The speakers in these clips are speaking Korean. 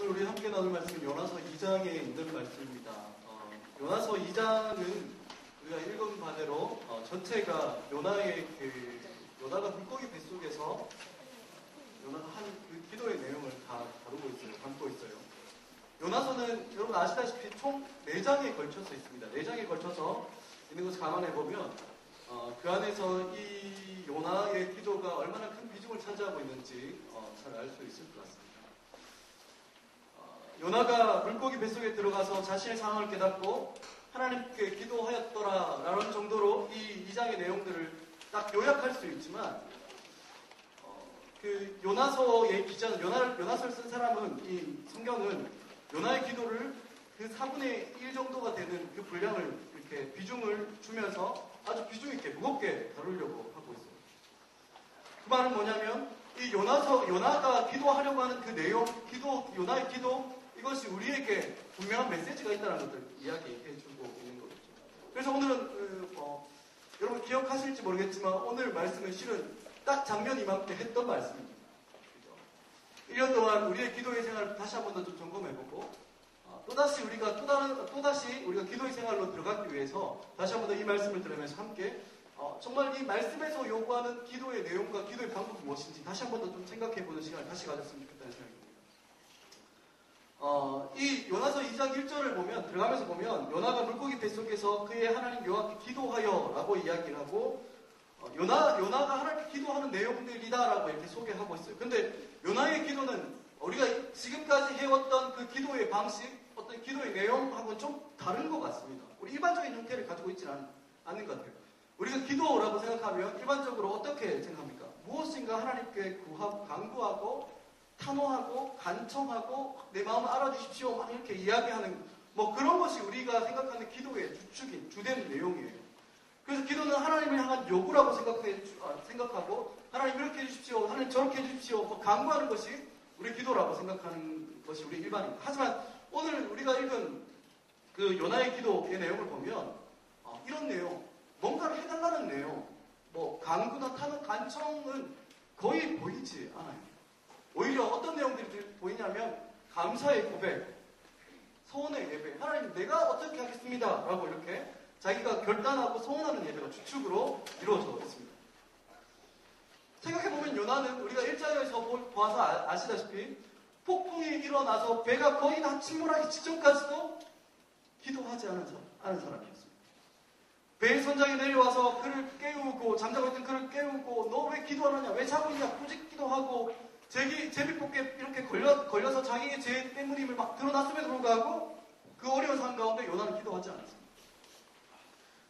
오늘 우리 함께 나눌 말씀은 요나서 2장에 있는 말씀입니다. 요나서 2장은 우리가 읽은 바대로 전체가 요나가 물고기 뱃속에서 요나가 한 그 기도의 내용을 다 다루고 있어요. 담고 있어요. 요나서는 여러분 아시다시피 총 4장에 걸쳐서 있습니다. 4장에 걸쳐서 있는 것을 감안해 보면 그 안에서 이 요나의 기도가 얼마나 큰 비중을 차지하고 있는지 잘 알 수 있을 것 같습니다. 요나가 물고기 뱃속에 들어가서 자신의 상황을 깨닫고 하나님께 기도하였더라라는 정도로 이 2장의 내용들을 딱 요약할 수 있지만 그 요나서의 기자는 요나서를 쓴 사람은 이 성경은 요나의 기도를 그 4분의 1 정도가 되는 그 분량을 이렇게 비중을 주면서 아주 비중 있게 무겁게 다루려고 하고 있어요. 그 말은 뭐냐면 이 요나가 기도하려고 하는 그 내용, 요나의 기도 이것이 우리에게 분명한 메시지가 있다는 것을 이야기해주고 있는 거겠죠. 그래서 오늘은 여러분 기억하실지 모르겠지만 오늘 말씀은 실은 딱 작년 이맘때 했던 말씀입니다. 그죠? 1년 동안 우리의 기도의 생활을 다시 한 번 더 좀 점검해보고 또다시 우리가 기도의 생활로 들어가기 위해서 다시 한 번 더 이 말씀을 들으면서 함께 정말 이 말씀에서 요구하는 기도의 내용과 기도의 방법이 무엇인지 다시 한 번 더 좀 생각해보는 시간을 다시 가졌으면 좋겠다는 생각입니다. 이 요나서 2장 1절을 보면 들어가면서 보면 요나가 물고기 뱃속에서 그의 하나님 여호와께 기도하여 라고 이야기를 하고 요나가 하나님께 기도하는 내용들이다라고 이렇게 소개하고 있어요. 근데 요나의 기도는 우리가 지금까지 해왔던 그 기도의 방식, 어떤 기도의 내용하고는 좀 다른 것 같습니다. 우리 일반적인 형태를 가지고 있지는 않는 것 같아요. 우리가 기도라고 생각하면 일반적으로 어떻게 생각합니까? 무엇인가 하나님께 간구하고 탄호하고 간청하고 내 마음을 알아주십시오 막 이렇게 이야기하는 그런 것이 우리가 생각하는 기도의 주된 내용이에요. 그래서 기도는 하나님을 향한 요구라고 생각하고 하나님 이렇게 해주십시오, 하나님 저렇게 해주십시오 간구하는 것이 우리 기도라고 생각하는 것이 우리 일반입니다. 하지만 오늘 우리가 읽은 그 요나의 기도의 내용을 보면 이런 내용, 뭔가를 해달라는 내용, 간구나 탄호, 간청은 거의 보이지 않아요. 오히려 어떤 내용들이 보이냐면 감사의 고백, 소원의 예배, 하나님 내가 어떻게 하겠습니다 라고 이렇게 자기가 결단하고 소원하는 예배가 주축으로 이루어져 있습니다. 생각해보면 요나는 우리가 1장에서 보아서 아시다시피 폭풍이 일어나서 배가 거의 다 침몰하기 직전까지도 기도하지 않은 사람이었습니다. 배의 선장이 내려와서 그를 깨우고 잠자고 있던 그를 깨우고 너 왜 기도하느냐, 왜 자고 있냐, 꾸짖기도 하고 제비뽑기에 이렇게 걸려서 자기의 죄 때문임을 막 드러났음에도 불구하고 그 어려운 상황 가운데 요나는 기도하지 않았습니다.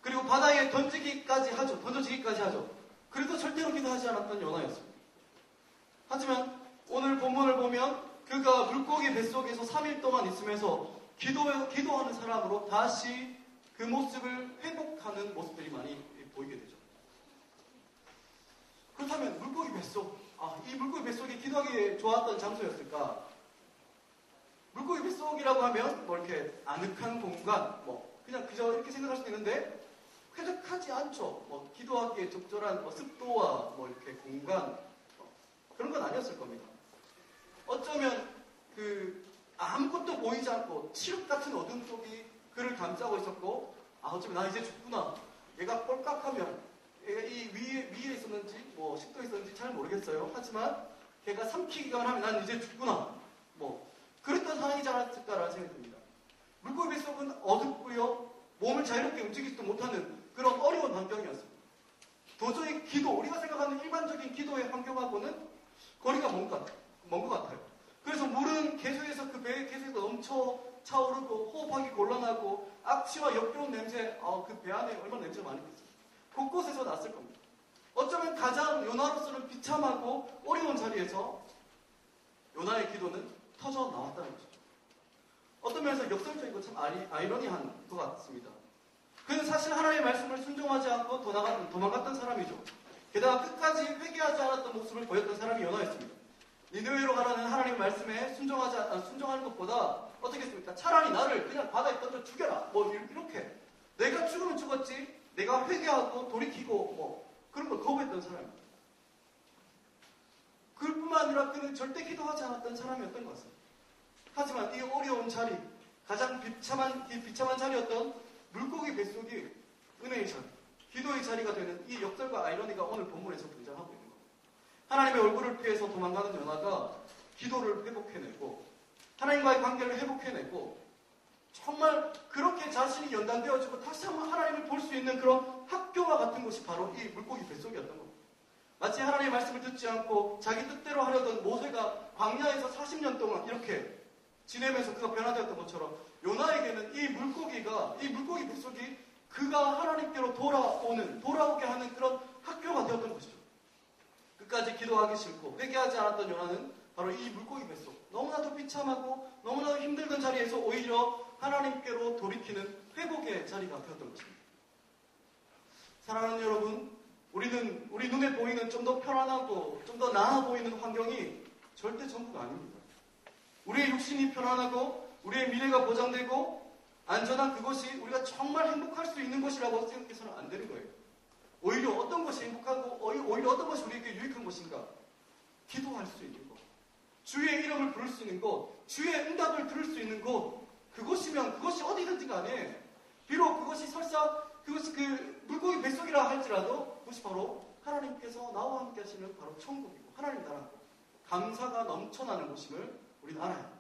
그리고 바다에 던져지기까지 하죠. 그래도 절대로 기도하지 않았던 요나였습니다. 하지만 오늘 본문을 보면 그가 물고기 뱃속에서 3일 동안 있으면서 기도하는 사람으로 다시 그 모습을 회복하는 모습들이 많이 보이게 되죠. 그렇다면 물고기 뱃속, 이 물고기 뱃속이 기도하기에 좋았던 장소였을까? 물고기 뱃속이라고 하면 이렇게 아늑한 공간, 그냥 그저 이렇게 생각할 수도 있는데 쾌적하지 않죠. 기도하기에 적절한 습도와 이렇게 공간 그런 건 아니었을 겁니다. 어쩌면 아무것도 보이지 않고 칠흑 같은 어둠 속이 그를 감싸고 있었고 어쩌면 나 이제 죽구나. 얘가 꼴깍하면 얘가 이 위에 있었는지 식도에 있었는지 잘 모르겠어요. 하지만 걔가 삼키기만 하면 난 이제 죽구나. 그랬던 상황이지 않았을까라는 생각이 듭니다. 물고기 뱃속은 어둡고요. 몸을 자유롭게 움직이지도 못하는 그런 어려운 환경이었습니다. 도저히 우리가 생각하는 일반적인 기도의 환경하고는 거리가 먼 것 같아요. 그래서 물은 계속해서 그 배에 계속해서 넘쳐 차오르고 호흡하기 곤란하고 악취와 역겨운 냄새, 그 배 안에 얼마나 냄새가 많이 있어요. 곳곳에서 났을 겁니다. 어쩌면 가장 요나로서는 비참하고 어려운 자리에서 요나의 기도는 터져 나왔다는 거죠. 어떤 면에서 역설적이고 참 아이러니한 것 같습니다. 그는 사실 하나님의 말씀을 순종하지 않고 도망갔던 사람이죠. 게다가 끝까지 회개하지 않았던 모습을 보였던 사람이 요나였습니다. 니느웨로 가라는 하나님의 말씀에 순종하는 것보다 어떻겠습니까? 차라리 나를 그냥 바다에 던져 죽여라. 이렇게 내가 죽으면 죽었지 내가 회개하고 돌이키고 그런 걸 거부했던 사람입니다. 그뿐만 아니라 그는 절대 기도하지 않았던 사람이었던 것 같습니다. 하지만 이 비참한 자리였던 물고기 뱃속이 은혜의 자리, 기도의 자리가 되는 이 역설과 아이러니가 오늘 본문에서 등장하고 있는 겁니다. 하나님의 얼굴을 피해서 도망가는 요나가 기도를 회복해내고 하나님과의 관계를 회복해내고 정말 그렇게 자신이 연단되어지고 다시 한번 하나님을 볼 수 있는 그런 학교와 같은 곳이 바로 이 물고기 뱃속이었던 겁니다. 마치 하나님의 말씀을 듣지 않고 자기 뜻대로 하려던 모세가 광야에서 40년 동안 이렇게 지내면서 그가 변화되었던 것처럼 요나에게는 이 물고기 뱃속이 그가 하나님께로 돌아오게 하는 그런 학교가 되었던 것이죠. 끝까지 기도하기 싫고 회개하지 않았던 요나는 바로 이 물고기 뱃속, 너무나도 비참하고 너무나도 힘들던 자리에서 오히려 하나님께로 돌이키는 회복의 자리가 되었던 것입니다. 사랑하는 여러분, 우리 눈에 보이는 좀 더 편안하고 좀 더 나아 보이는 환경이 절대 전부가 아닙니다. 우리의 육신이 편안하고 우리의 미래가 보장되고 안전한 그것이 우리가 정말 행복할 수 있는 것이라고 생각해서는 안 되는 거예요. 오히려 어떤 것이 행복하고 오히려 어떤 것이 우리에게 유익한 것인가? 기도할 수 있는 것, 주의 이름을 부를 수 있는 것, 주의 응답을 들을 수 있는 것, 그것이 어디든지 간에 비록 그것이 그 물고기 뱃속이라 할지라도 그것이 바로 하나님께서 나와 함께 하시는 바로 천국이고 하나님 나라고 감사가 넘쳐나는 곳임을 우리는 알아야 합니다.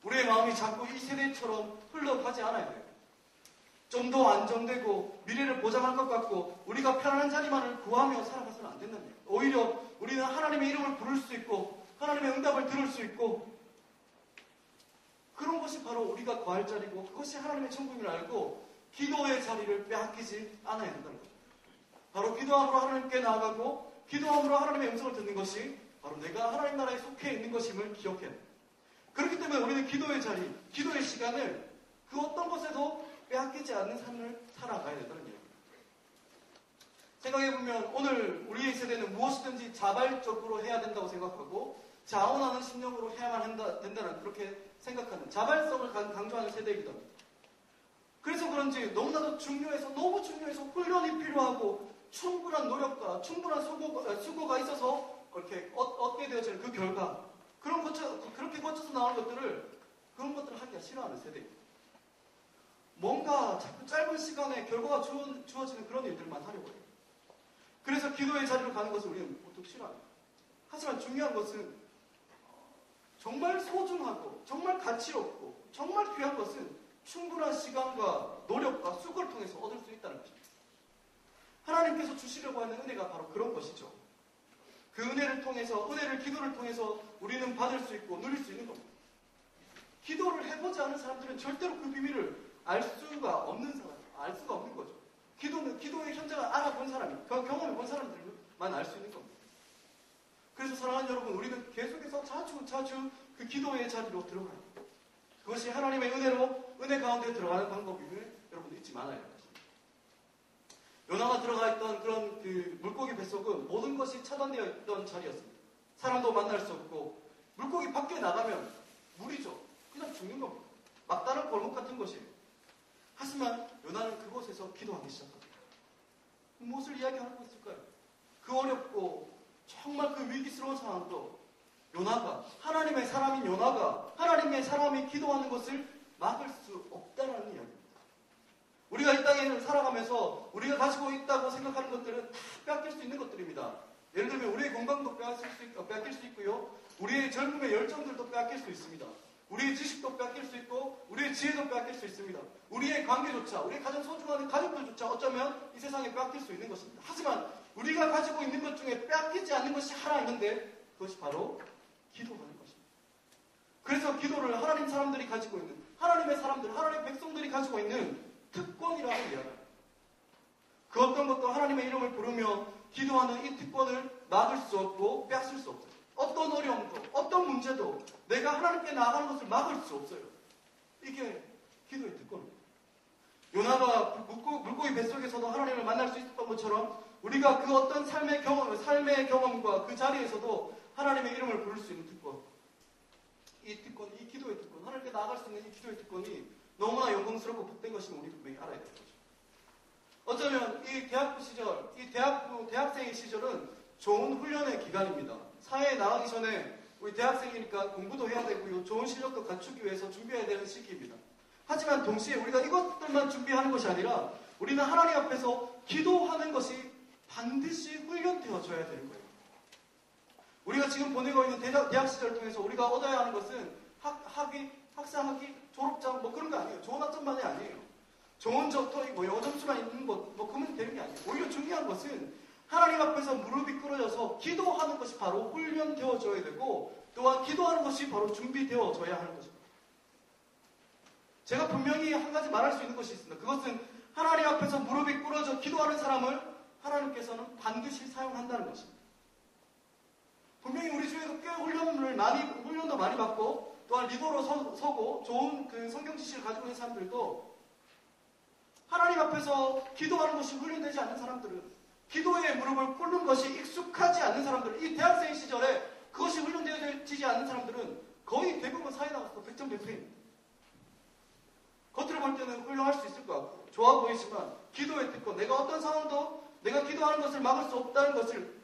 우리의 마음이 자꾸 이 세대처럼 흘러가지 않아야 돼요. 좀 더 안정되고 미래를 보장할 것 같고 우리가 편안한 자리만을 구하며 살아가서는 안 된다는 거예요. 오히려 우리는 하나님의 이름을 부를 수 있고 하나님의 응답을 들을 수 있고 그런 것이 바로 우리가 거할 자리고 그것이 하나님의 천국임을 알고 기도의 자리를 빼앗기지 않아야 된다는 거죠. 바로 기도함으로 하나님께 나아가고 기도함으로 하나님의 음성을 듣는 것이 바로 내가 하나님 나라에 속해 있는 것임을 기억해야 됩니다. 그렇기 때문에 우리는 기도의 자리, 기도의 시간을 그 어떤 것에도 빼앗기지 않는 삶을 살아가야 된다는 얘기입니다. 생각해보면 오늘 우리의 세대는 무엇이든지 자발적으로 해야 된다고 생각하고 자원하는 심령으로 해야만 된다는 그렇게 생각하는 자발성을 강조하는 세대이기도 합니다. 그래서 그런지 너무 중요해서 훈련이 필요하고 충분한 노력과 충분한 수고가 있어서 그렇게 얻게 되어지는 그 결과 그렇게 거쳐서 나오는 그런 것들을 하기가 싫어하는 세대입니다. 뭔가 자꾸 짧은 시간에 결과가 주어지는 그런 일들만 하려고 해요. 그래서 기도의 자리로 가는 것을 우리는 보통 싫어합니다. 하지만 중요한 것은 정말 소중하고 정말 가치롭고 정말 귀한 것은 충분한 시간과 노력과 수고를 통해서 얻을 수 있다는 것입니다. 하나님께서 주시려고 하는 은혜가 바로 그런 것이죠. 그 은혜를 기도를 통해서 우리는 받을 수 있고 누릴 수 있는 겁니다. 기도를 해보지 않은 사람들은 절대로 그 비밀을 알 수가 없는 거죠. 기도의 현장을 알아본 사람이, 그 경험해본 사람들만 알 수 있는 겁니다. 그래서 사랑하는 여러분, 우리는 계속해서 자주 그 기도의 자리로 들어가야 합니다. 그것이 하나님의 은혜 가운데 들어가는 방법임을 여러분 잊지 말아야 합니다. 요나가 들어가 있던 그런 그 물고기 뱃속은 모든 것이 차단되어 있던 자리였습니다. 사람도 만날 수 없고 물고기 밖에 나가면 물이죠. 그냥 죽는 겁니다. 막다른 골목 같은 것이에요. 하지만 요나는 그곳에서 기도하기 시작합니다. 무엇을 이야기하고 있을까요? 그 어렵고 정말 그 위기스러운 상황도 하나님의 사람인 요나가 하나님의 사람이 기도하는 것을 막을 수 없다는 이야기입니다. 우리가 이 땅에 살아가면서 우리가 가지고 있다고 생각하는 것들은 다 빼앗길 수 있는 것들입니다. 예를 들면 우리의 건강도 빼앗길 수 있고요. 우리의 젊음의 열정들도 빼앗길 수 있습니다. 우리의 지식도 빼앗길 수 있고 우리의 지혜도 빼앗길 수 있습니다. 우리의 관계조차, 우리의 가장 소중한 가족들조차 어쩌면 이 세상에 빼앗길 수 있는 것입니다. 하지만 우리가 가지고 있는 것 중에 빼앗기지 않는 것이 하나 있는데 그것이 바로 기도하는 것입니다. 그래서 기도를 하나님 사람들이 가지고 있는 하나님의 백성들이 가지고 있는 특권이라고 이야기합니다. 그 어떤 것도 하나님의 이름을 부르며 기도하는 이 특권을 막을 수 없고 빼앗을 수 없어요. 어떤 어려움도 어떤 문제도 내가 하나님께 나아가는 것을 막을 수 없어요. 이게 기도의 특권입니다. 요나가 물고기 뱃속에서도 하나님을 만날 수 있었던 것처럼 우리가 그 어떤 삶의 경험과 그 자리에서도 하나님의 이름을 부를 수 있는 특권, 이 기도의 특권, 하나님께 나아갈 수 있는 이 기도의 특권이 너무나 영광스럽고 복된 것임을 우리 분명히 알아야 될 거죠. 어쩌면 이 대학부 시절, 대학생의 시절은 좋은 훈련의 기간입니다. 사회에 나가기 전에 우리 대학생이니까 공부도 해야 되고요. 좋은 실력도 갖추기 위해서 준비해야 되는 시기입니다. 하지만 동시에 우리가 이것들만 준비하는 것이 아니라 우리는 하나님 앞에서 기도하는 것이 반드시 훈련되어져야 되는 거예요. 우리가 지금 보내고 있는 대학 시절을 통해서 우리가 얻어야 하는 것은 학사학위, 졸업장 뭐 그런 거 아니에요. 좋은 학점만이 아니에요. 좋은 토익, 영어 점수만 있는 것, 그러면 되는 게 아니에요. 오히려 중요한 것은 하나님 앞에서 무릎이 꿇어져서 기도하는 것이 바로 훈련되어져야 되고, 또한 기도하는 것이 바로 준비되어져야 하는 것입니다. 제가 분명히 한 가지 말할 수 있는 것이 있습니다. 그것은 하나님 앞에서 무릎이 꿇어져 기도하는 사람을 하나님께서는 반드시 사용한다는 것입니다. 분명히 우리 중에도 꽤 훈련도 많이 받고, 또한 리더로 서고 좋은 그 성경 지식을 가지고 있는 사람들도 하나님 앞에서 기도하는 것이 훈련되지 않는 사람들은, 기도의 무릎을 꿇는 것이 익숙하지 않는 사람들은, 이 대학생 시절에 그것이 훈련되어지지 않는 사람들은 거의 대부분 사회 나가서 100점 100점입니다. 겉으로 볼 때는 훌륭할 수 있을 것 같고 좋아 보이지만 기도의 특권, 내가 어떤 상황도 내가 기도하는 것을 막을 수 없다는 것을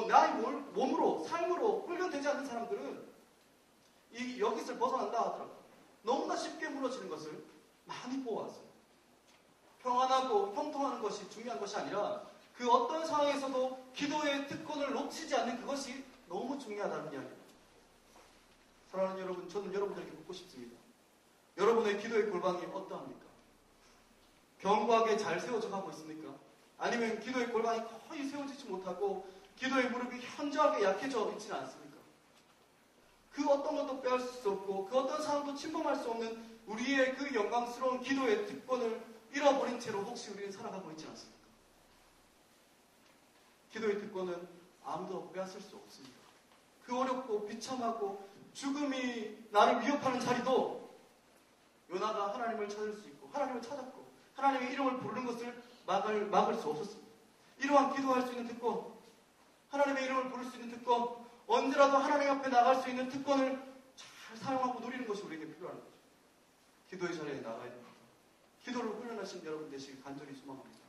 나의 몸으로, 삶으로 훈련되지 않는 사람들은 여기서 벗어난다 하더라고요. 너무나 쉽게 무너지는 것을 많이 보았어요. 평안하고 형통하는 것이 중요한 것이 아니라 그 어떤 상황에서도 기도의 특권을 놓치지 않는 그것이 너무 중요하다는 이야기입니다. 사랑하는 여러분, 저는 여러분들에게 묻고 싶습니다. 여러분의 기도의 골방이 어떠합니까? 견고하게 잘 세워져 가고 있습니까? 아니면 기도의 골방이 거의 세워지지 못하고 기도의 무릎이 현저하게 약해져 있지는 않습니까? 그 어떤 것도 빼앗을 수 없고 그 어떤 상황도 침범할 수 없는 우리의 그 영광스러운 기도의 특권을 잃어버린 채로 혹시 우리는 살아가고 있지 않습니까? 기도의 특권은 아무도 빼앗을 수 없습니다. 그 어렵고 비참하고 죽음이 나를 위협하는 자리도 요나가 하나님을 찾을 수 있고 하나님을 찾았고 하나님의 이름을 부르는 것을 막을 수 없었습니다. 이러한 기도할 수 있는 특권, 하나님의 이름을 부를 수 있는 특권, 언제라도 하나님 앞에 나갈 수 있는 특권을 잘 사용하고 누리는 것이 우리에게 필요한 거죠. 기도의 자리에 나가야 됩니다. 기도를 훈련하신 여러분 되시길 간절히 소망합니다.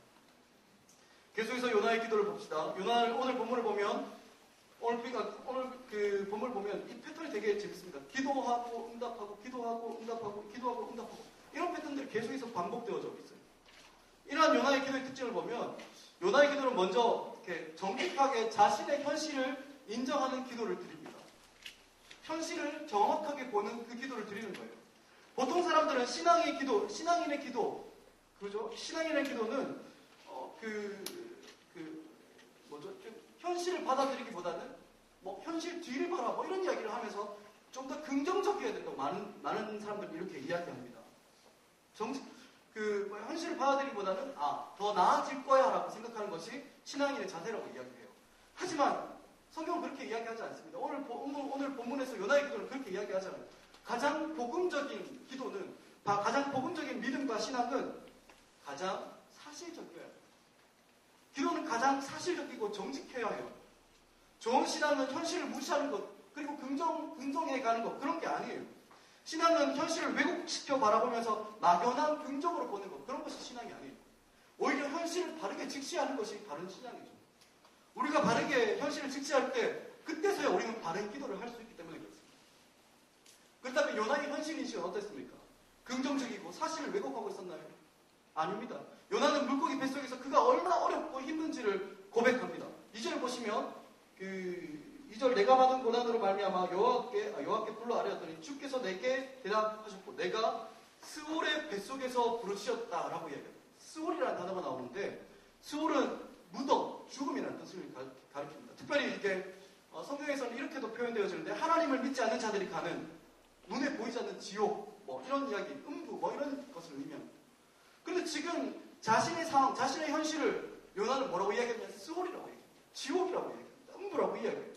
계속해서 요나의 기도를 봅시다. 요나를 오늘 본문을 보면 오늘 그 본문을 보면 이 패턴이 되게 재밌습니다. 기도하고 응답하고 기도하고 응답하고 기도하고 응답하고 이런 패턴들이 계속해서 반복되어져 있어요. 이러한 요나의 기도의 특징을 보면 요나의 기도는 먼저 이렇게 정직하게 자신의 현실을 인정하는 기도를 드립니다. 현실을 정확하게 보는 그 기도를 드리는 거예요. 보통 사람들은 신앙인의 기도, 그죠? 신앙인의 기도는 현실을 받아들이기보다는 현실 뒤를 봐라 이런 이야기를 하면서 좀 더 긍정적이어야 된다고 많은 사람들이 이렇게 이야기합니다. 현실을 받아들이기보다는 더 나아질 거야 라고 생각하는 것이 신앙인의 자세라고 이야기해요. 하지만 성경은 그렇게 이야기하지 않습니다. 오늘 본문에서 요나의 기도는 그렇게 이야기하잖아요. 가장 복음적인 기도는, 가장 복음적인 믿음과 신앙은 가장 사실적이어야 해요. 기도는 가장 사실적이고 정직해야 해요. 좋은 신앙은 현실을 무시하는 것, 그리고 긍정해 가는 것, 그런 게 아니에요. 신앙은 현실을 왜곡시켜 바라보면서 막연한 긍정으로 보는 것, 그런 것이 신앙이 아니에요. 오히려 현실을 바르게 직시하는 것이 바른 신앙이죠. 우리가 바르게 현실을 직시할 때, 그때서야 우리는 바른 기도를 할 수 있기 때문에 그렇습니다. 그렇다면 요나의 현실인식은 어땠습니까? 긍정적이고 사실을 왜곡하고 있었나요? 아닙니다. 요나는 물고기 뱃속에서 그가 얼마나 어렵고 힘든지를 고백합니다. 2절 보시면 2절 내가 받은 고난으로 말미암아 여호와께 불러 아뢰었더니 주께서 내게 대답하셨고 내가 스올의 뱃속에서 부르짖었다라고 이야기합니다. 스올이라는 단어가 나오는데 스올은 무덤, 죽음이라는 뜻을 가리킵니다. 특별히 이게 성경에서는 이렇게도 표현되어지는데 하나님을 믿지 않는 자들이 가는 눈에 보이지 않는 지옥, 이런 이야기, 음부, 이런 것을 의미합니다. 그런데 지금 자신의 상황, 자신의 현실을 요나는 뭐라고 이야기하냐면 스올이라고 이야기합니다. 지옥이라고 이야기합니다. 음부라고 이야기합니다.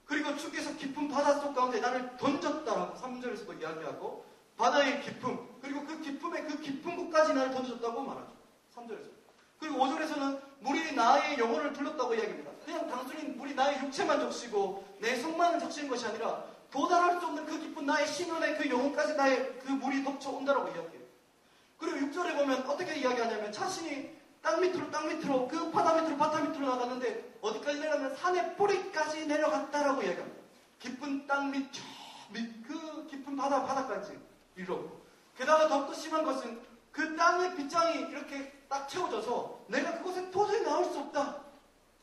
그리고 주께서 깊은 바닷속 가운데 나를 던졌다라고 3절에서도 이야기하고 바다의 깊음, 그리고 그 깊음의 그 깊은 곳까지 나를 던졌다고 말하죠. 3절에서. 그리고 5절에서는 물이 나의 영혼을 둘렀다고 이야기합니다. 그냥 단순히 물이 나의 육체만 적시고 내 속만을 적시는 것이 아니라 도달할 수 없는 그 깊은 나의 심연의 그 영혼까지 나의 그 물이 덮쳐온다라고 이야기해요. 그리고 6절에 보면 어떻게 이야기하냐면 자신이 땅 밑으로 그 바다 밑으로 나갔는데 어디까지 내려가면 산의 뿌리까지 내려갔다라고 이야기합니다. 깊은 땅 밑, 그 깊은 바다까지 이르렀고 게다가 더욱더 심한 것은 그 땅의 빗장이 이렇게 딱 채워져서 내가 그곳에 도저히 나올 수 없다.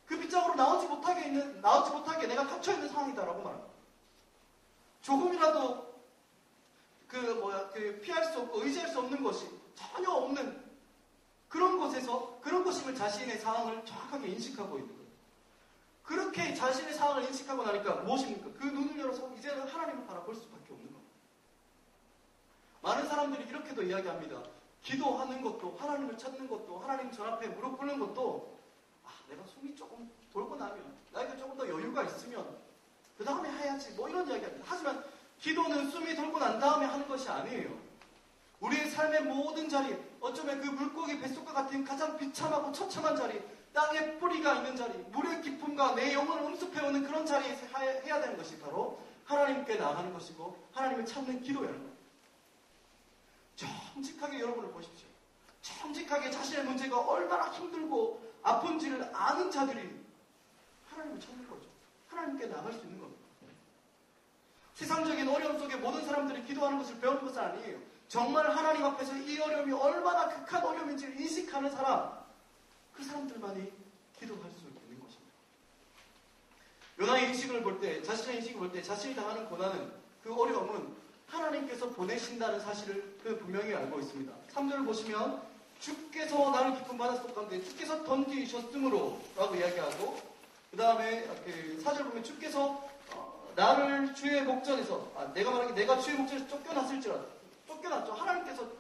그 빗장으로 나오지 못하게 내가 갇혀있는 상황이다라고 말합니다. 조금이라도 피할 수 없고 의지할 수 없는 것이 전혀 없는 그런 곳에서 그런 것임을 자신의 상황을 정확하게 인식하고 있는 거예요. 그렇게 자신의 상황을 인식하고 나니까 무엇입니까? 그 눈을 열어서 이제는 하나님을 바라볼 수밖에 없는 겁니다. 많은 사람들이 이렇게도 이야기합니다. 기도하는 것도 하나님을 찾는 것도 하나님 전 앞에 무릎 꿇는 것도 내가 숨이 조금 돌고 나면 나에게 조금 더 여유가 있으면 그 다음에 해야지 뭐 이런 이야기합니다. 하지만 기도는 숨이 돌고 난 다음에 하는 것이 아니에요. 우리의 삶의 모든 자리, 어쩌면 그 물고기 뱃속과 같은 가장 비참하고 처참한 자리, 땅에 뿌리가 있는 자리, 물의 깊음과 내 영혼을 음습해오는 그런 자리에서 해야 되는 것이 바로 하나님께 나아가는 것이고 하나님을 찾는 기도라는 겁니다. 정직하게 여러분을 보십시오. 정직하게 자신의 문제가 얼마나 힘들고 아픈지를 아는 자들이 하나님을 찾는 거죠. 하나님께 나아갈 수 있는 겁니다. 세상적인 어려움 속에 모든 사람들이 기도하는 것을 배우는 것은 아니에요. 정말 하나님 앞에서 이 어려움이 얼마나 극한 어려움인지를 인식하는 사람, 그 사람들만이 기도할 수 있는 것입니다. 요나의 인식을 볼 때, 자신의 인식을 볼 때 자신이 당하는 고난은, 그 어려움은 하나님께서 보내신다는 사실을 그 분명히 알고 있습니다. 3절을 보시면 주께서 나를 깊은 바닷속 가운데 주께서 던지셨으므로 라고 이야기하고, 그 다음에 4절 보면 주께서 나를 주의 목전에서 내가 말하기 내가 주의 목전에서 쫓겨났을지라도 쫓겨났죠.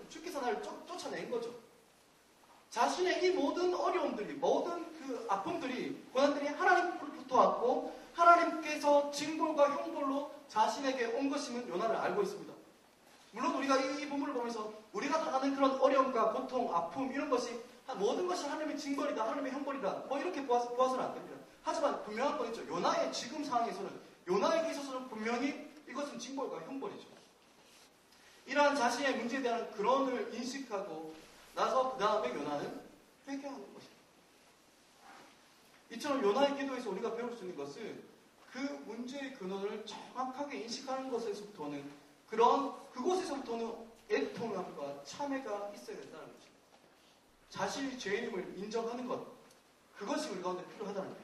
주께서 나를 쫓아낸 거죠. 자신의 이 모든 어려움들이, 모든 그 아픔들이, 고난들이 하나님으로부터 왔고 하나님께서 징벌과 형벌로 자신에게 온 것임은 요나를 알고 있습니다. 물론 우리가 이 본문을 보면서 우리가 당하는 그런 어려움과 고통, 아픔 이런 것이 모든 것이 하나님의 징벌이다, 하나님의 형벌이다 뭐 이렇게 보아서는 안 됩니다. 하지만 분명한 건 있죠. 요나의 지금 상황에서는, 요나에게 있어서는 분명히 이것은 징벌과 형벌이죠. 이러한 자신의 문제에 대한 근원을 인식하고 나서 그 다음에 요나는 회개하는 것입니다. 이처럼 요나의 기도에서 우리가 배울 수 있는 것은 그 문제의 근원을 정확하게 인식하는 것에서부터는 그곳에서부터는 애통함과 참회가 있어야 된다는 것입니다. 자신이 죄인임을 인정하는 것, 그것이 우리 가운데 필요하다는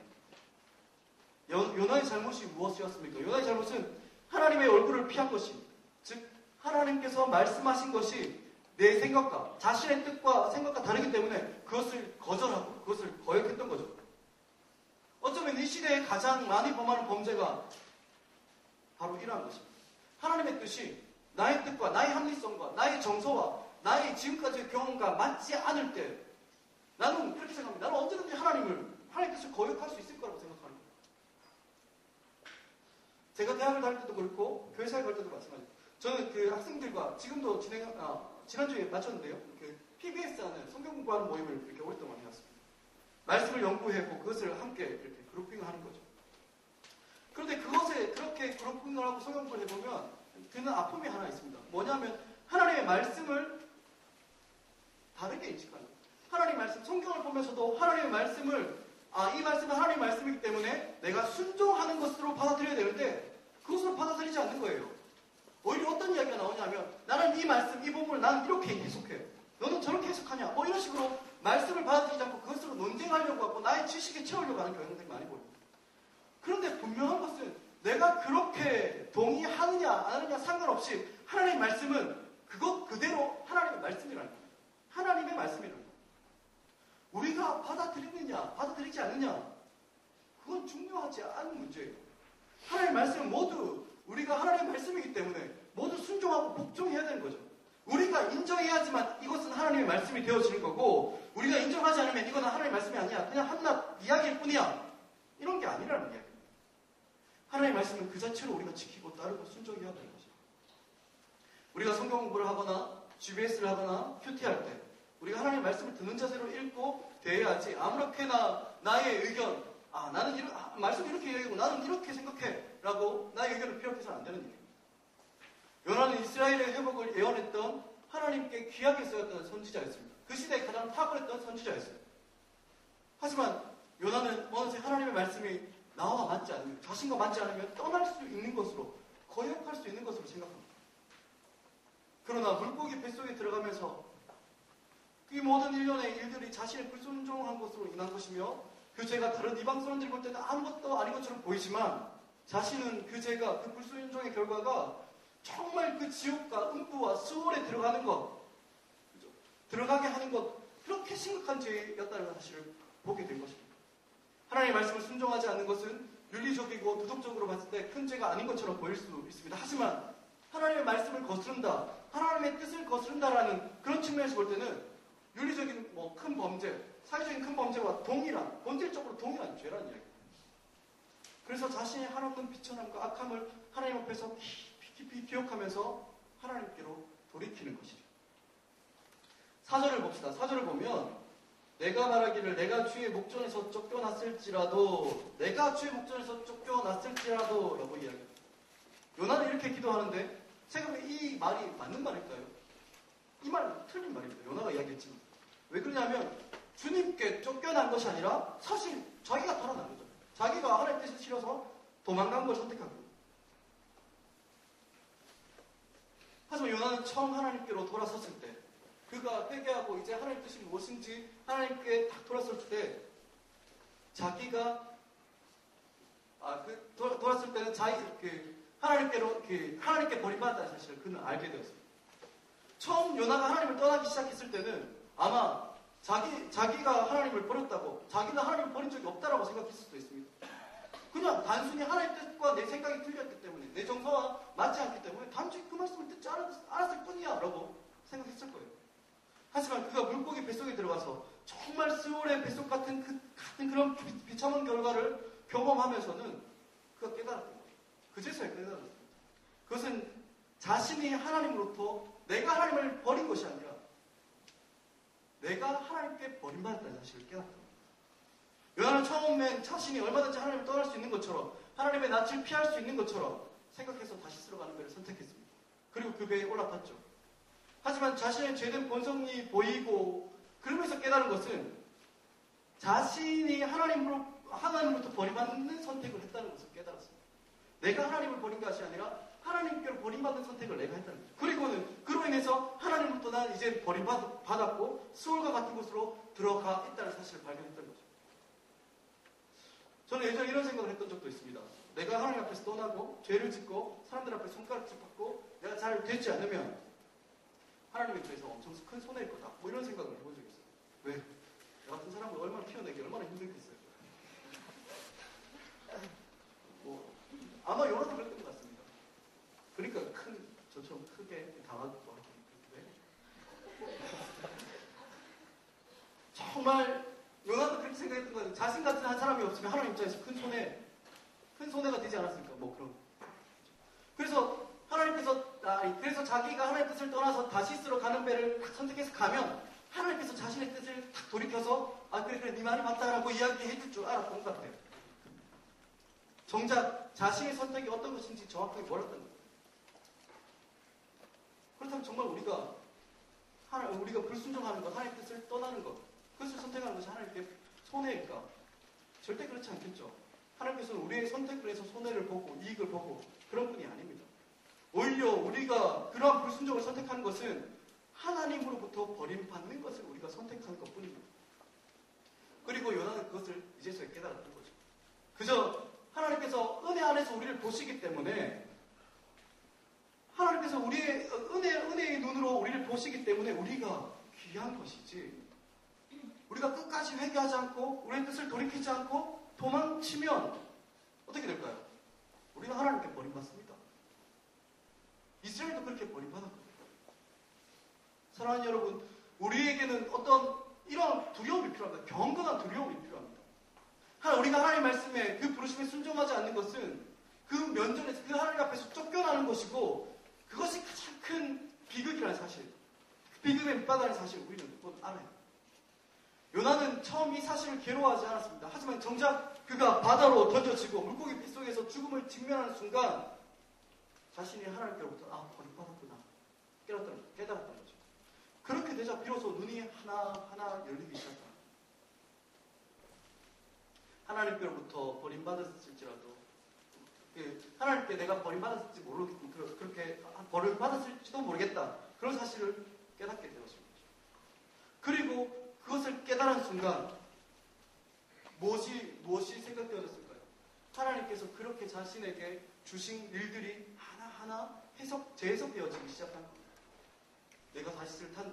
거예요. 요나의 잘못이 무엇이었습니까? 요나의 잘못은 하나님의 얼굴을 피한 것입니다. 즉 하나님께서 말씀하신 것이 내 생각과 자신의 뜻과 생각과 다르기 때문에 그것을 거절하고 그것을 거역했던 거죠. 어쩌면 이 시대에 가장 많이 범하는 범죄가 바로 이러한 것입니다. 하나님의 뜻이 나의 뜻과 나의 합리성과 나의 정서와 나의 지금까지의 경험과 맞지 않을 때 나는 그렇게 생각합니다. 나는 언제든지 하나님의 뜻을 거역할 수 있을 거라고 생각하는 거예요. 제가 대학을 다닐 때도 그렇고 교회사에 갈 때도 마찬가지예요. 저는 그 학생들과 지금도 지난주에 마쳤는데요. PBS 하는 성경 공부하는 모임을 이렇게 오랫동안 해왔습니다. 말씀을 연구해보고 그것을 함께 이렇게 그룹핑을 하는 거죠. 그런데 그것에 그렇게 그룹핑을 하고 성경 공부를 해보면 드는 아픔이 하나 있습니다. 뭐냐면 하나님의 말씀을 다르게 인식하는 거예요. 하나님의 말씀, 성경을 보면서도 하나님의 말씀을 이 말씀은 하나님의 말씀이기 때문에 내가 순종하는 것으로 받아들여야 되는데 그것으로 받아들이지 않는 거예요. 오히려 어떤 이야기가 나오냐면 나는 이 말씀, 이 본문을 나는 이렇게 해석해. 너는 저렇게 해석하냐? 뭐 이런 식으로 말씀을 받아들이지 않고 그것으로 논쟁하려고 하고 나의 지식에 채우려고 하는 경향들이 많이 보입니다. 그런데 분명한 것은 내가 그렇게 동의하느냐 안 하느냐 상관없이 하나님의 말씀은 그것 그대로 하나님의 말씀이라는 거예요. 하나님의 말씀이라는 거예요. 우리가 받아들이느냐 받아들이지 않느냐 그건 중요하지 않은 문제예요. 하나님의 말씀은 모두 우리가 하나님의 말씀이기 때문에 모두 순종하고 복종해야 되는 거죠. 우리가 인정해야지만 이것은 하나님의 말씀이 되어지는 거고 우리가 인정하지 않으면 이건 하나님의 말씀이 아니야. 그냥 한낱 이야기일 뿐이야. 이런 게 아니라는 이야기입니다. 하나님의 말씀은 그 자체로 우리가 지키고 따르고 순종해야 되는 거죠. 우리가 성경 공부를 하거나 GBS를 하거나 큐티할 때 우리가 하나님의 말씀을 듣는 자세로 읽고 대해야지 아무렇게나 나의 의견 나는 말씀 이렇게 얘기하고 나는 이렇게 생각해 라고 나의 의견을 피력해서는 안 되는 일입니다. 요나는 이스라엘의 회복을 예언했던 하나님께 귀하게 쓰였던 선지자였습니다. 그 시대에 가장 탁월했던 선지자였어요. 하지만 요나는 어느새 하나님의 말씀이 나와 맞지 않으면 자신과 맞지 않으면 떠날 수 있는 것으로 거역할 수 있는 것으로 생각합니다. 그러나 물고기 뱃속에 들어가면서 이 모든 일련의 일들이 자신의 불순종한 것으로 인한 것이며 그 죄가 다른 이방 사람들이 볼 때는 아무것도 아닌 것처럼 보이지만 자신은 그 죄가 그 불순종의 결과가 정말 그 지옥과 음부와 수월에 들어가는 것, 들어가게 하는 것, 그렇게 심각한 죄였다는 사실을 보게 된 것입니다. 하나님의 말씀을 순종하지 않는 것은 윤리적이고 도덕적으로 봤을 때 큰 죄가 아닌 것처럼 보일 수 있습니다. 하지만 하나님의 말씀을 거스른다, 하나님의 뜻을 거스른다라는 그런 측면에서 볼 때는 윤리적인 큰 범죄, 사회적인 큰 범죄와 동일한, 본질적으로 동일한 죄라는 이야기입니다. 그래서 자신의 한없는 비천함과 악함을 하나님 앞에서 깊이 기억하면서 하나님께로 돌이키는 것이죠. 4절을 봅시다. 4절을 보면 내가 말하기를 내가 주의 목전에서 쫓겨났을지라도 내가 주의 목전에서 쫓겨났을지라도 라고 이야기합니다. 요나는 이렇게 기도하는데 생각해 이 말이 맞는 말일까요? 이 말은 틀린 말입니다. 요나가 이야기했지만 왜 그러냐면 주님께 쫓겨난 것이 아니라 사실 자기가 달아난 거죠. 자기가 하나님의 뜻을 싫어서 도망간 걸 선택한 거예요. 하지만 요나는 처음 하나님께로 돌아섰을 때 그가 회개하고 이제 하나님의 뜻이 무엇인지 하나님께 딱 돌아섰을 때 자기가 돌아섰을 때는 하나님께 버림받았다는 사실을 그는 알게 되었습니다. 처음 요나가 하나님을 떠나기 시작했을 때는 아마 자기가 하나님을 버렸다고 자기는 하나님을 버린 적이 없다라고 생각했을 수도 있습니다. 그냥 단순히 하나님의 뜻과 내 생각이 틀렸기 때문에 내 정서와 맞지 않기 때문에 단순히 그 말씀을 듣지 않았을 뿐이야 라고 생각했을 거예요. 하지만 그가 물고기 뱃속에 들어가서 정말 스올의 뱃속 같은 그런 비참한 결과를 경험하면서는 그가 깨달았던 거예요. 그제서야 깨달았습니다. 그것은 자신이 하나님으로부터 내가 하나님을 버린 것이 아니라 내가 하나님께 버림받았다는 사실을 깨달았던 거예요. 요나는 처음엔 자신이 얼마든지 하나님을 떠날 수 있는 것처럼 하나님의 낯을 피할 수 있는 것처럼 생각해서 다시 쓸어가는 배를 선택했습니다. 그리고 그 배에 올라탔죠. 하지만 자신의 죄된 본성이 보이고 그러면서 깨달은 것은 자신이 하나님으로부터 버림받는 선택을 했다는 것을 깨달았습니다. 내가 하나님을 버린 것이 아니라 하나님께로 버림받는 선택을 내가 했다는 거죠. 그리고는 그로 인해서 하나님으로부터 난 이제 버림받았고 수월과 같은 곳으로 들어가 있다는 사실을 발견했던 거죠. 저는 예전에 이런 생각을 했던 적도 있습니다. 내가 하나님 앞에서 떠나고 죄를 짓고 사람들 앞에 손가락질 받고 내가 잘 되지 않으면 하나님 입장에서 엄청 큰 손해일 거다. 뭐 이런 생각을 해본 적이 있어요. 왜? 나 같은 사람을 얼마나 키워내기 얼마나 힘들겠어요. 아마 요나도 그랬던 것 같습니다. 그러니까 저처럼 크게 당하고 하는데 정말 요나도 그렇게 생각했던 것 같아요. 자신 같은 한 사람이 없으면 하나님 입장에서 큰 손해가 되지 않았을까? 뭐 그런. 그래서 자기가 하나님의 뜻을 떠나서 다시스로 가는 배를 딱 선택해서 가면 하나님께서 자신의 뜻을 딱 돌이켜서 그래 네 말이 맞다라고 이야기해 줄 줄 알았던 것 같아요. 정작 자신의 선택이 어떤 것인지 정확하게 몰랐던 거예요. 그렇다면 정말 우리가 불순종하는 것, 하나님의 뜻을 떠나는 것, 그것을 선택하는 것이 하나님께 손해일까? 절대 그렇지 않겠죠. 하나님께서는 우리의 선택을 해서 손해를 보고 이익을 보고 그런 분이 아닙니다. 오히려 우리가 그러한 불순종을 선택하는 것은 하나님으로부터 버림받는 것을 우리가 선택하는 것뿐입니다. 그리고 요나는 그것을 이제서야 깨달았던 거죠. 그저 하나님께서 은혜 안에서 우리를 보시기 때문에 하나님께서 우리의 은혜의 눈으로 우리를 보시기 때문에 우리가 귀한 것이지 우리가 끝까지 회개하지 않고 우리의 뜻을 돌이키지 않고 도망치면 어떻게 될까요? 우리는 하나님께 버림받습니다. 이스라엘도 그렇게 버림받았거든요. 사랑하는 여러분, 우리에게는 어떤 이런 두려움이 필요합니다. 경건한 두려움이 필요합니다. 우리가 하나님 말씀에 그 부르심에 순종하지 않는 것은 그 면전에서 그 하나님 앞에서 쫓겨나는 것이고 그것이 가장 큰 비극이라는 사실, 비극에 밑바다는 사실을 우리는 곧 알아요. 요나는 처음 이 사실을 괴로워하지 않았습니다. 하지만 정작 그가 바다로 던져지고 물고기 뱃속에서 죽음을 직면하는 순간 자신이 하나님께로부터 버림받았구나 깨달았던 거죠. 그렇게 되자 비로소 눈이 하나하나 열리기 시작합니다. 하나님께로부터 버림받았을지라도 하나님께 내가 버림받았을지 그렇게 버림받았을지도 모르겠다. 그런 사실을 깨닫게 되었습니다. 그리고 그것을 깨달은 순간 무엇이 생각되어졌을까요? 하나님께서 그렇게 자신에게 주신 일들이 하나하나 재해석되어지기 시작한 겁니다. 내가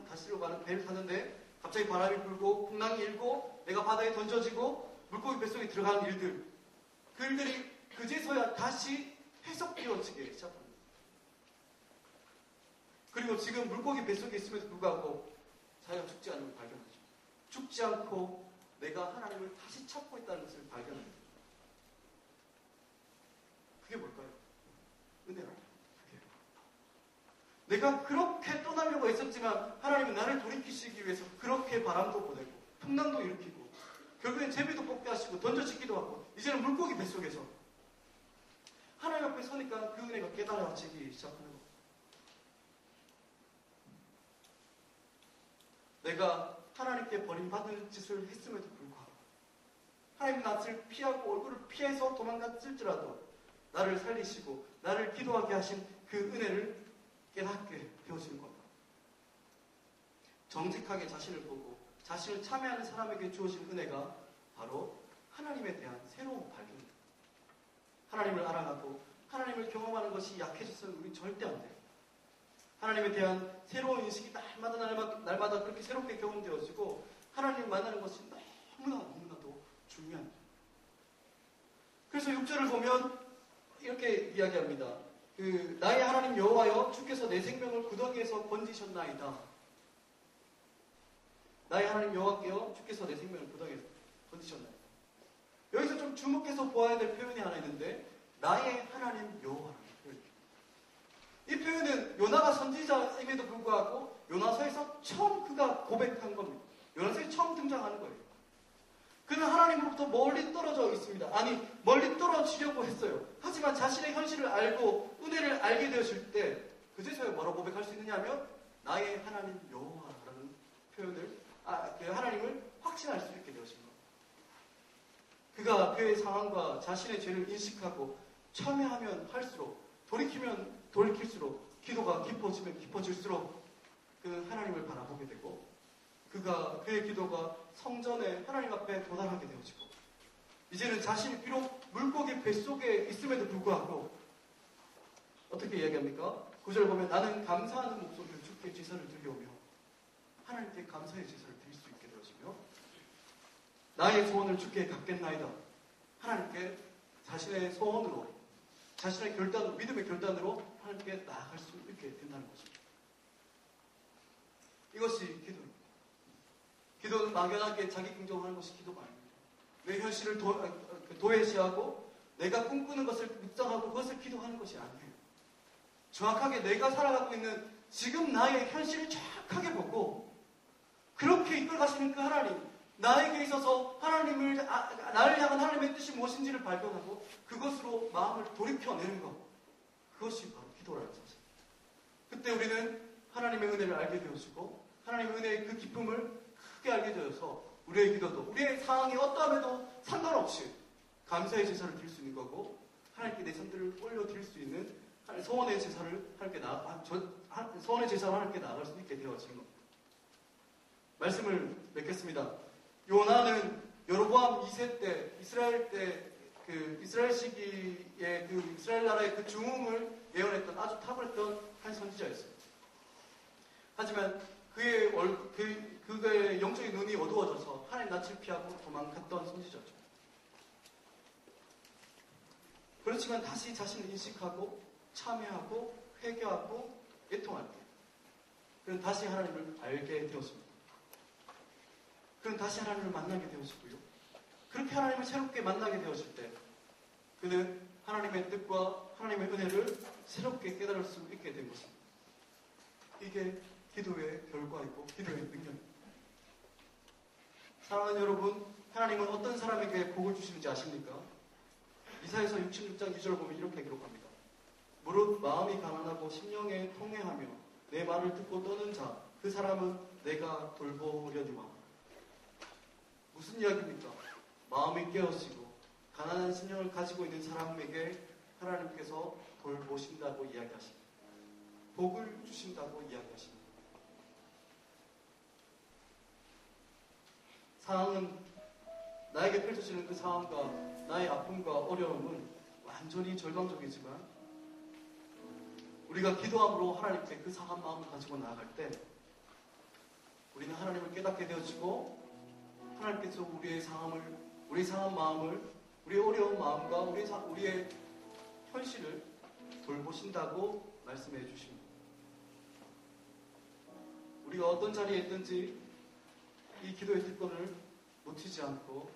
다시로 가는 배를 탔는데 갑자기 바람이 불고 풍랑이 일고 내가 바다에 던져지고 물고기 뱃속에 들어가는 일들, 그 일들이 그제서야 다시 해석되어지기 시작합니다. 그리고 지금 물고기 뱃속에 있음에도 불구하고 자기가 죽지 않는 걸 발견하죠. 죽지 않고 내가 하나님을 다시 찾고 있다는 것을 발견합니다. 그게 뭘까요? 은혜라요. 내가 그렇게 떠나려고 했었지만 하나님은 나를 돌이키시기 위해서 그렇게 바람도 보내고 풍랑도 일으키고 결국엔 제비도 뽑게 하시고 던져지기도 하고 이제는 물고기 뱃속에서 하나님 앞에 서니까 그 은혜가 깨달아지기 시작하는 겁니다. 내가 하나님께 버림받을 짓을 했음에도 불구하고 하나님 낯을 피하고 얼굴을 피해서 도망갔을지라도 나를 살리시고 나를 기도하게 하신 그 은혜를 깨닫게 되어지는 겁니다. 정직하게 자신을 보고 자신을 참여하는 사람에게 주어진 은혜가 바로 하나님에 대한 새로운 발견입니다. 하나님을 알아가고 하나님을 경험하는 것이 약해져서는 우리 절대 안 돼요. 하나님에 대한 새로운 인식이 날마다 그렇게 새롭게 경험되어지고 하나님을 만나는 것이 너무나도 중요합니다. 그래서 6절을 보면 이렇게 이야기합니다. 나의 하나님 여호와여 주께서 내 생명을 구덩이에서 건지셨나이다. 나의 하나님 여호와께요 주께서 내 생명을 구덩이에서 건지셨나이다. 여기서 좀 주목해서 보아야 될 표현이 하나 있는데 나의 하나님 여호와라는 표현. 이 표현은 요나가 선지자임에도 불구하고 요나서에서 처음 그가 고백한 겁니다. 요나서에 처음 등장하는 거예요. 그는 하나님으로부터 멀리 떨어져 있습니다. 아니 멀리 떨어지려고 했어요. 하지만 자신의 현실을 알고 은혜를 알게 되었을 때 그제서야 뭐라고 고백할 수 있느냐 하면 나의 하나님 여호와라는 표현을 하나님을 확신할 수 있게 되었습니다. 그가 그의 상황과 자신의 죄를 인식하고 참여하면 할수록 돌이키면 돌이킬수록 기도가 깊어지면 깊어질수록 그는 하나님을 바라보게 되고 그의 기도가 성전에 하나님 앞에 도달하게 되어지고 이제는 자신이 비록 물고기 뱃속에 있음에도 불구하고 어떻게 이야기합니까? 9절 보면 나는 감사하는 목소리로 주께 제사를 드리오며 하나님께 감사의 제사를 드릴 수 있게 되어지며 나의 소원을 주께 갚겠나이다. 하나님께 자신의 소원으로 자신의 결단으로 믿음의 결단으로 하나님께 나아갈 수 있게 된다는 것입니다. 이것이 기도입니다. 기도는 막연하게 자기 긍정하는 것이 기도가 아닙니다. 내 현실을 도외시하고 내가 꿈꾸는 것을 묵상하고 그것을 기도하는 것이 아니에요. 정확하게 내가 살아가고 있는 지금 나의 현실을 정확하게 보고 그렇게 이끌어가시는 그 하나님, 나에게 있어서 나를 향한 하나님의 뜻이 무엇인지를 발견하고 그것으로 마음을 돌이켜내는 것, 그것이 바로 기도라는 사실. 그때 우리는 하나님의 은혜를 알게 되어지고 하나님의 은혜의 그 기쁨을 크게 알게 되어서 우리의 기도도 우리의 상황이 어떠함에도 상관없이 감사의 제사를 드릴 수 있는 거고 하나님께 내 손들을 올려드릴 수 있는 소원의 제사를 소원의 제사로 하나님께 나아갈 수 있게 되어지는 겁니다. 말씀을 맺겠습니다. 요나는 여로보암 2세 때 이스라엘 시기에 이스라엘 나라의 그 중흥을 예언했던 아주 탁월했던 한 선지자였어요. 하지만 그의 영적인 눈이 어두워져서 하나님 낯을 피하고 도망갔던 선지자죠. 그렇지만 다시 자신을 인식하고 참여하고 회개하고 애통할 때 그는 다시 하나님을 알게 되었습니다. 그는 다시 하나님을 만나게 되었고요. 그렇게 하나님을 새롭게 만나게 되었을 때 그는 하나님의 뜻과 하나님의 은혜를 새롭게 깨달을 수 있게 된 것입니다. 이게 기도의 결과이고 기도의 능력입니다. 사랑하는 여러분, 하나님은 어떤 사람에게 복을 주시는지 아십니까? 이사야서 66장 2절을 보면 이렇게 기록합니다. 무릇 마음이 가난하고 심령에 통회하며 내 말을 듣고 떠는 자, 그 사람은 내가 돌보려니와. 무슨 이야기입니까? 마음이 깨어지고 가난한 심령을 가지고 있는 사람에게 하나님께서 돌보신다고 이야기하십니다. 복을 주신다고 이야기하십니다. 상황은 나에게 펼쳐지는 그 상황과 나의 아픔과 어려움은 완전히 절망적이지만 우리가 기도함으로 하나님께 그 상한 마음을 가지고 나아갈 때 우리는 하나님을 깨닫게 되어지고 하나님께서 우리의 상한 마음을, 우리의 어려운 마음과 우리의 현실을 돌보신다고 말씀해 주십니다. 우리가 어떤 자리에 있든지 이 기도의 특권을 놓치지 않고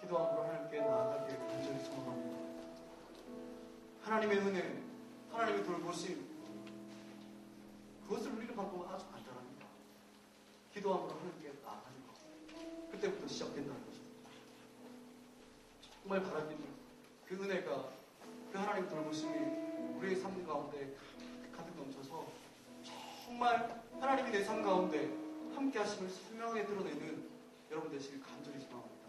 기도함으로 하나님께 나아가기를 간절히 소망합니다. 하나님의 은혜, 하나님의 돌보심, 그것을 우리가 바꾸면 아주 간단합니다. 기도함으로 하나님께 나아가는 것. 그때부터 시작된다는 것입니다. 정말 바랍니다. 그 은혜가, 그 하나님의 돌보심이 우리의 삶 가운데 가득 넘쳐서 정말 하나님이 내 삶 가운데 함께 하심을 선명하게 드러내는 여러분 되시길 간절히 소망합니다.